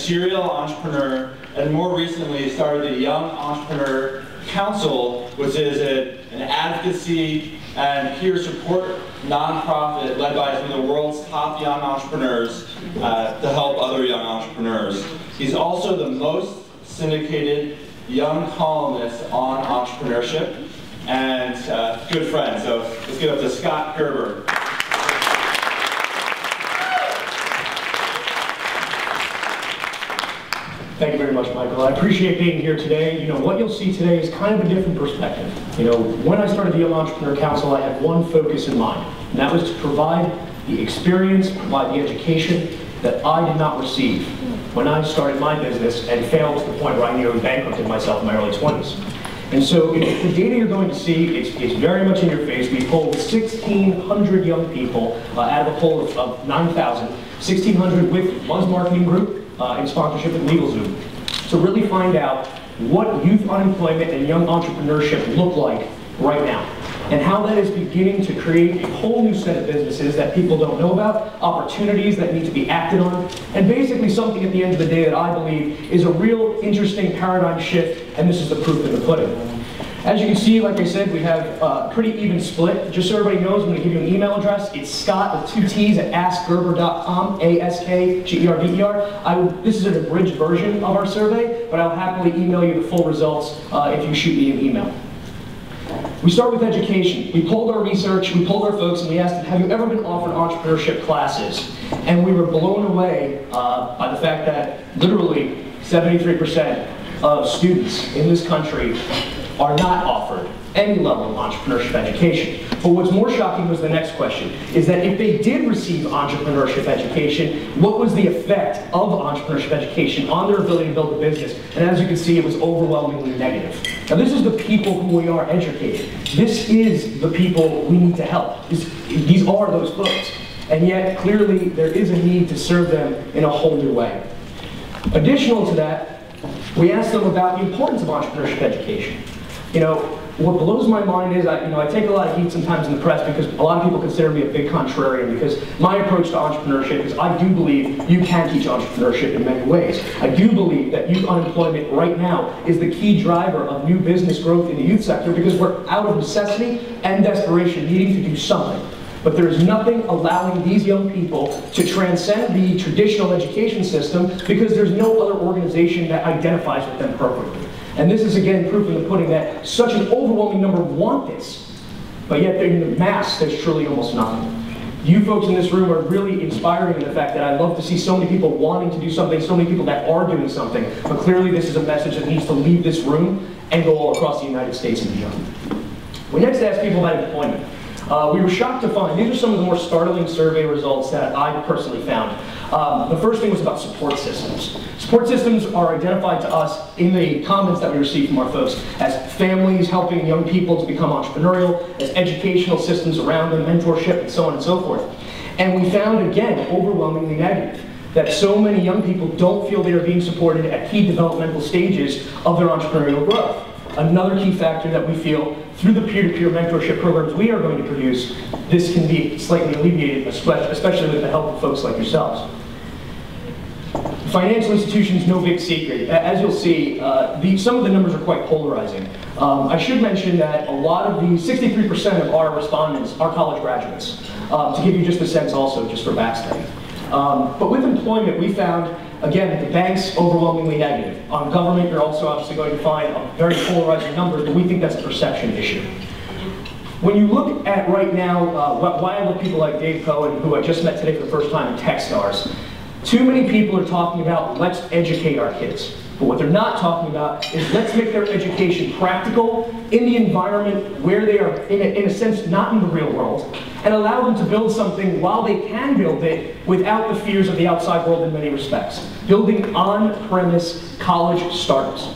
serial entrepreneur, and more recently started the Young Entrepreneur Council, which is an advocacy and peer support nonprofit led by some of the world's top young entrepreneurs to help other young entrepreneurs. He's also the most syndicated young columnist on entrepreneurship and good friend. So let's give it up to Scott Gerber. Thank you very much, Michael. I appreciate being here today. You know, what you'll see today is kind of a different perspective. You know, when I started the Young Entrepreneur Council, I had one focus in mind, and that was to provide the experience, provide the education that I did not receive when I started my business and failed to the point where I nearly bankrupted myself in my early 20s. And so the data you're going to see is very much in your face. We polled 1,600 young people out of a poll of 9,000, 1,600 with Buzz Marketing Group, in sponsorship with LegalZoom, to really find out what youth unemployment and young entrepreneurship look like right now, and how that is beginning to create a whole new set of businesses that people don't know about, opportunities that need to be acted on, and basically something at the end of the day that I believe is a real interesting paradigm shift, and this is the proof in the pudding. As you can see, like I said, we have a pretty even split. Just so everybody knows, I'm going to give you an email address. It's Scott with 2 T's at askgerber.com, A-S-K-G-E-R-B-E-R. This is an abridged version of our survey, but I'll happily email you the full results if you shoot me an email. We start with education. We polled our research, we polled our folks, and we asked them, have you ever been offered entrepreneurship classes? And we were blown away by the fact that literally 73% of students in this country are not offered any level of entrepreneurship education. But what's more shocking was the next question, is that if they did receive entrepreneurship education, what was the effect of entrepreneurship education on their ability to build a business? And as you can see, it was overwhelmingly negative. Now this is the people who we are educating. This is the people we need to help. These are those folks. And yet, clearly, there is a need to serve them in a whole new way. Additional to that, we asked them about the importance of entrepreneurship education. You know, what blows my mind is, I take a lot of heat sometimes in the press because a lot of people consider me a big contrarian, because my approach to entrepreneurship is I do believe you can teach entrepreneurship in many ways. I do believe that youth unemployment right now is the key driver of new business growth in the youth sector, because we're out of necessity and desperation needing to do something. But there is nothing allowing these young people to transcend the traditional education system, because there's no other organization that identifies with them appropriately. And this is, again, proof in the pudding that such an overwhelming number want this, but yet in the mass, there's truly almost nothing. You folks in this room are really inspiring in the fact that I love to see so many people wanting to do something, so many people that are doing something, but clearly this is a message that needs to leave this room and go all across the United States and beyond. We next asked people about employment. We were shocked to find, these are some of the more startling survey results that I personally found. The first thing was about support systems. Support systems are identified to us in the comments that we received from our folks as families helping young people to become entrepreneurial, as educational systems around them, mentorship, and so on and so forth. And we found, again, overwhelmingly negative, that so many young people don't feel they are being supported at key developmental stages of their entrepreneurial growth. Another key factor that we feel through the peer-to-peer mentorship programs we are going to produce, this can be slightly alleviated, especially with the help of folks like yourselves. Financial institutions, no big secret. As you'll see, some of the numbers are quite polarizing. I should mention that a lot of the 63% of our respondents are college graduates, to give you just a sense also, just for backstudy. But with employment, we found, again, the banks overwhelmingly negative. On government, you're also obviously going to find a very polarizing number, but we think that's a perception issue. When you look at right now, why I look people like Dave Cohen, who I just met today for the first time in Techstars, too many people are talking about let's educate our kids. But what they're not talking about is let's make their education practical in the environment where they are, in a sense, not in the real world, and allow them to build something while they can build it without the fears of the outside world in many respects. Building on-premise college startups.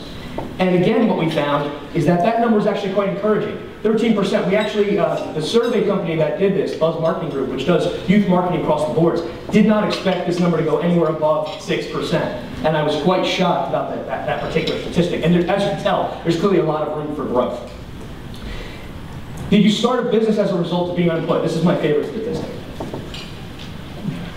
And again, what we found is that that number is actually quite encouraging. 13%. We actually, the survey company that did this, Buzz Marketing Group, which does youth marketing across the boards, did not expect this number to go anywhere above 6%. And I was quite shocked about that particular statistic. And there, as you can tell, there's clearly a lot of room for growth. Did you start a business as a result of being unemployed? This is my favorite statistic.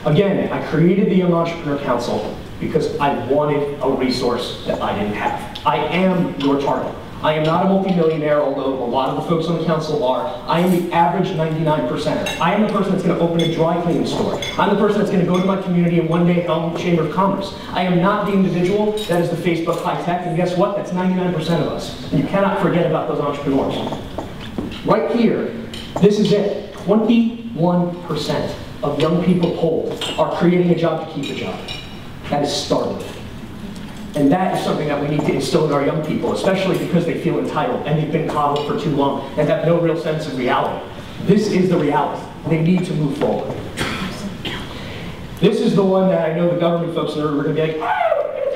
Again, I created the Young Entrepreneur Council because I wanted a resource that I didn't have. I am your target. I am not a multimillionaire, although a lot of the folks on the council are. I am the average 99%er. I am the person that's going to open a dry cleaning store. I'm the person that's going to go to my community and one day help the Chamber of Commerce. I am not the individual that is the Facebook high tech, and guess what? That's 99% of us. And you cannot forget about those entrepreneurs. Right here, this is it. 21% of young people polled are creating a job to keep a job. That is startling. And that is something that we need to instill in our young people, especially because they feel entitled and they've been coddled for too long and have no real sense of reality. This is the reality. They need to move forward. This is the one that I know the government folks are going to be like, ah, what are we going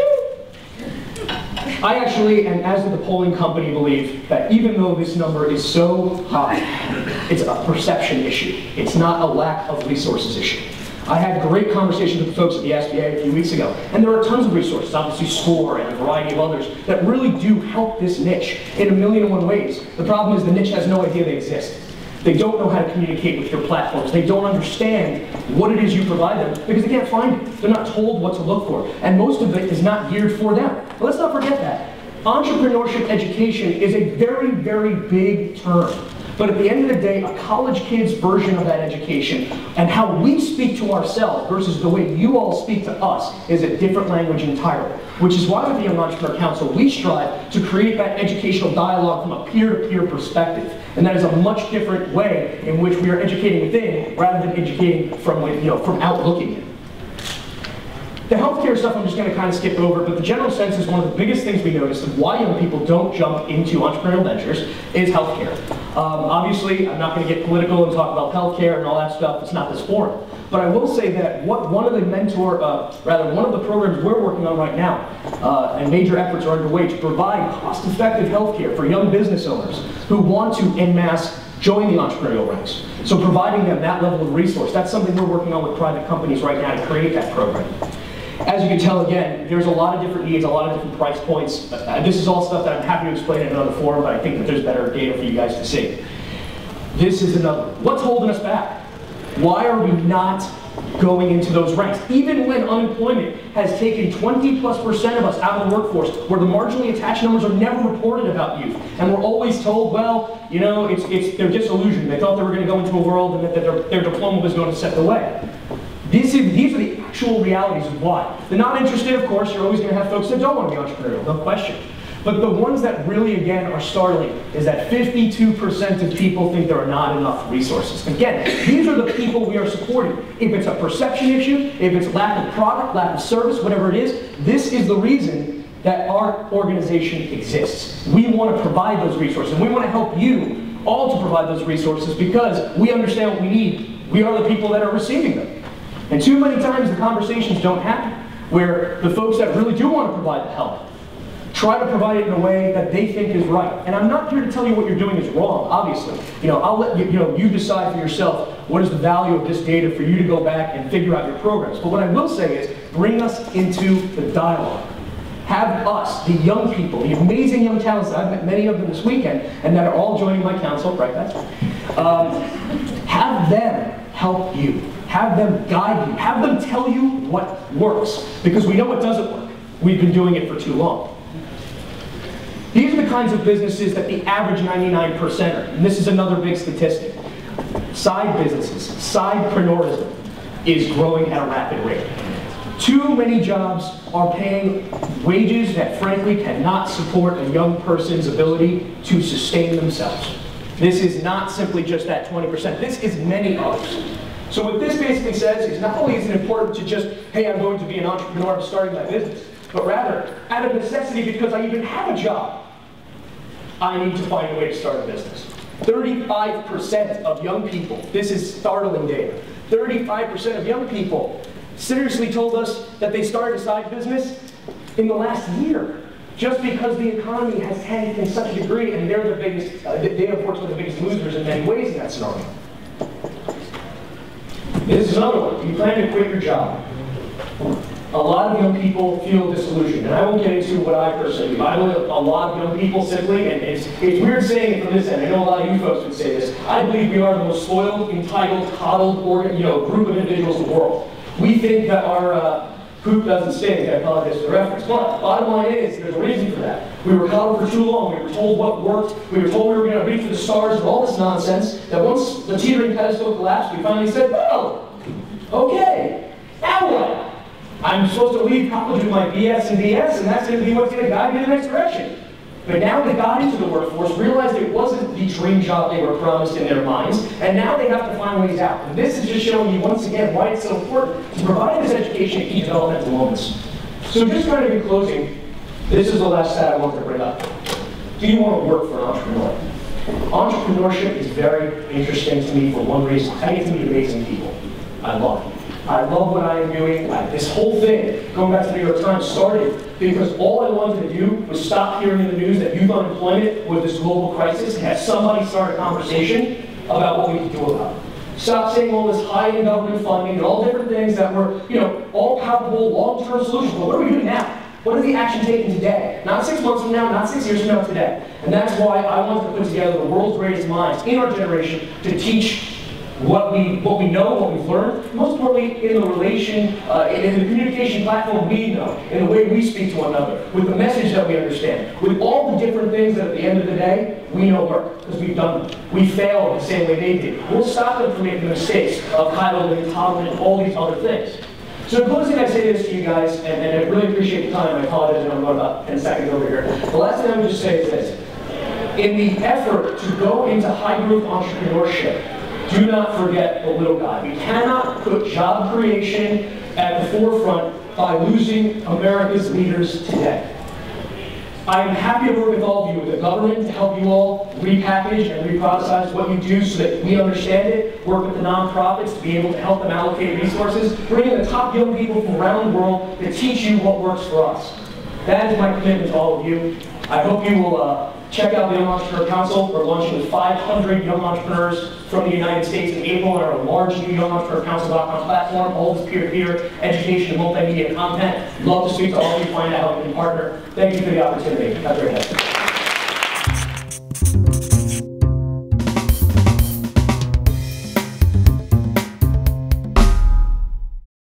to do? I actually, and as did the polling company, believe that even though this number is so high, it's a perception issue. It's not a lack of resources issue. I had great conversations with the folks at the SBA a few weeks ago, and there are tons of resources, obviously SCORE and a variety of others, that really do help this niche in 1,000,001 ways. The problem is the niche has no idea they exist. They don't know how to communicate with your platforms. They don't understand what it is you provide them because they can't find it. They're not told what to look for, and most of it is not geared for them. But let's not forget that. Entrepreneurship education is a very, very big term. But at the end of the day, a college kid's version of that education and how we speak to ourselves versus the way you all speak to us is a different language entirely. Which is why with the Young Entrepreneur Council, we strive to create that educational dialogue from a peer-to-peer perspective. And that is a much different way in which we are educating within rather than educating from out looking in. The healthcare stuff I'm just going to kind of skip over, but the general sense is one of the biggest things we notice of why young people don't jump into entrepreneurial ventures is healthcare. Obviously, I'm not going to get political and talk about healthcare and all that stuff. It's not this forum. But I will say that one of the programs we're working on right now, and major efforts are underway to provide cost-effective healthcare for young business owners who want to en masse join the entrepreneurial ranks. So providing them that level of resource, that's something we're working on with private companies right now to create that program. As you can tell, again, there's a lot of different needs, a lot of different price points. This is all stuff that I'm happy to explain in another forum, but I think that there's better data for you guys to see. This is another. What's holding us back? Why are we not going into those ranks? Even when unemployment has taken 20+% of us out of the workforce, where the marginally attached numbers are never reported about youth, and we're always told, well, you know, they're disillusioned. They thought they were going to go into a world and that their diploma was going to set the way. These are the actual realities of why. The not interested, of course, you're always going to have folks that don't want to be entrepreneurial, no question. But the ones that really, again, are startling is that 52% of people think there are not enough resources. Again, these are the people we are supporting. If it's a perception issue, if it's lack of product, lack of service, whatever it is, this is the reason that our organization exists. We want to provide those resources, and we want to help you all to provide those resources because we understand what we need. We are the people that are receiving them. And too many times the conversations don't happen where the folks that really do want to provide the help try to provide it in a way that they think is right. And I'm not here to tell you what you're doing is wrong, obviously. I'll let you decide for yourself what is the value of this data for you to go back and figure out your programs. But what I will say is bring us into the dialogue. Have us, the young people, the amazing young talents that I've met many of them this weekend and that are all joining my council, right guys? Have them help you. Have them guide you. Have them tell you what works. Because we know it doesn't work. We've been doing it for too long. These are the kinds of businesses that the average 99%er, and this is another big statistic, side businesses, sidepreneurism is growing at a rapid rate. Too many jobs are paying wages that frankly cannot support a young person's ability to sustain themselves. This is not simply just that 20%. This is many others. So what this basically says is not only is it important to just, hey, I'm going to be an entrepreneur, I'm starting my business, but rather, out of necessity because I even have a job, I need to find a way to start a business. 35% of young people, this is startling data, 35% of young people seriously told us that they started a side business in the last year, just because the economy has tanked in such a degree, and they're the biggest, they unfortunately the biggest losers in many ways in that scenario. This is another one. You plan to quit your job. A lot of young people feel disillusioned, and I won't get into what I personally do. I know a lot of young people simply, and it's weird saying it from this end. I know a lot of you folks would say this. I believe we are the most spoiled, entitled, coddled, group of individuals in the world. We think that our Poop doesn't stink, I apologize for the reference. But bottom line is, there's a reason for that. We were coddled for too long, we were told what worked, we were told we were going to reach for the stars and all this nonsense, that once the teetering pedestal collapsed, we finally said, well, okay, now what? I'm supposed to leave college with my BS and DS, and that's going to be what's going to guide me in the next direction. But now they got into the workforce, realized it wasn't the dream job they were promised in their minds, and now they have to find ways out. And this is just showing you once again why it's so important to provide this education at key developmental moments. So just kind of in closing, this is the last stat I want to bring up. Do you want to work for an entrepreneur? Entrepreneurship is very interesting to me for one reason. I get to meet amazing people. I love it. I love what I am doing. This whole thing, going back to the New York Times, started because all I wanted to do was stop hearing in the news that youth unemployment was this global crisis and have somebody start a conversation about what we can do about it. Stop saying all this high-end government funding and all different things that were, all palpable long-term solutions. But what are we doing now? What is the action taken today? Not 6 months from now, not 6 years from now, today. And that's why I wanted to put together the world's greatest minds in our generation to teach what we know, what we've learned, most importantly in the relation, in the communication platform we know, in the way we speak to one another, with the message that we understand, with all the different things that at the end of the day, we know work, because we've done them. We failed the same way they did. We'll stop them from making the mistakes of coddling, intolerant, and all these other things. So in closing, I say this to you guys, and I really appreciate the time. I apologize, I'm going about 10 seconds over here. The last thing I would just say is this. In the effort to go into high-growth entrepreneurship, do not forget the little guy. We cannot put job creation at the forefront by losing America's leaders today. I'm happy to work with all of you, with the government, to help you all repackage and reprocess what you do so that we understand it, work with the nonprofits to be able to help them allocate resources, bring in the top young people from around the world to teach you what works for us. That is my commitment to all of you. I hope you will check out the Young Entrepreneur Council. We're launching with 500 young entrepreneurs from the United States in April on our large new YoungEntrepreneurCouncil.com platform. All this peer-to-peer education and multimedia content. Love to speak to all of you, find out how we can partner. Thank you for the opportunity. Have a great day.